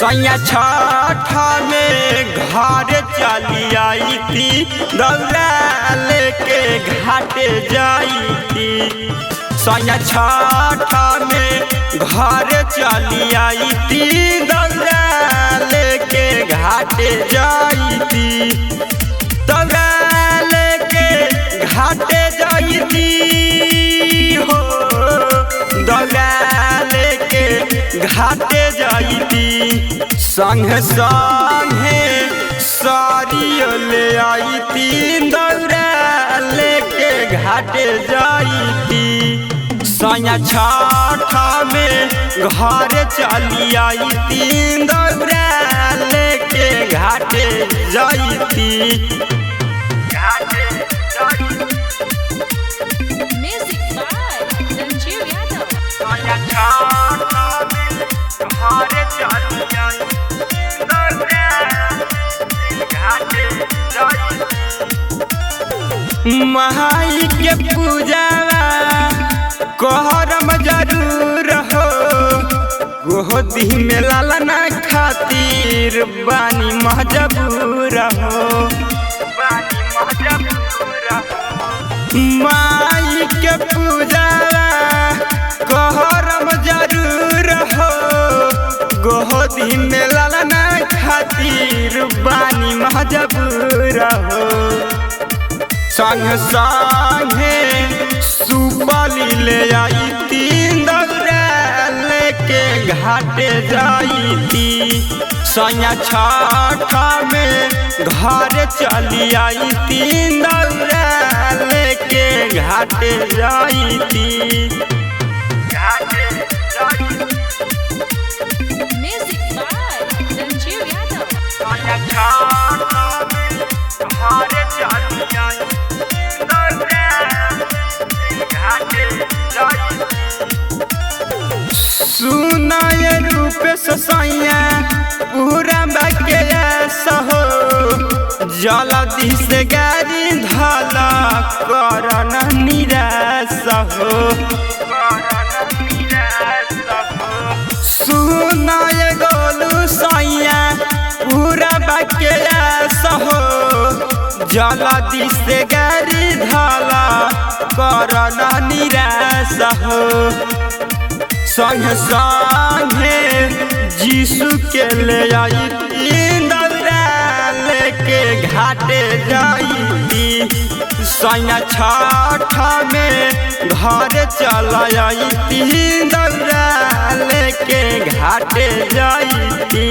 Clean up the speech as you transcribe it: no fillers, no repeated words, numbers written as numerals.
सैया छठ में घर चली आई थी दौरा लेके घाटे जाई थी। सैया छठ में घर चली आई थी दौरा लेके घाटे जाई थी। दौरा लेके घाटे जाई थी हो दौरा लेके घाटे जाई थी। संग संगे सारियो ले आई थी दौरा लेके घाटे जाई थी। सैया छठ में घर चली आई थी दौरा लेके घाटे जाई थी। महाई के पूजावा कहरम जरूर हो गोदी में लालना खातिर बानी मजबूर हो। माई के पूजावा कहरम जरूर हो गोदी में लालना खातिर बानी मजबूर हो। संग संगे सुपाली ले आई थी दौरा लेके घाटे जाई थी। सैया छठ में घर चली आई थी दौरा लेके घाटे जाई थी। सुनाए रूप सैया पूरा बाके सहो जल्दी से गाड़ी धला करन निराश हो। सुनाए गोलू सैया पूरा बाके सहो जल्दी से गाड़ी धला करन निराश हो। संग संगे जीसु के ले आई दौरा लेके घाटे जाई थी। सैया छठ में घर चल आई थी दौरा लेके घाटे जाई थी।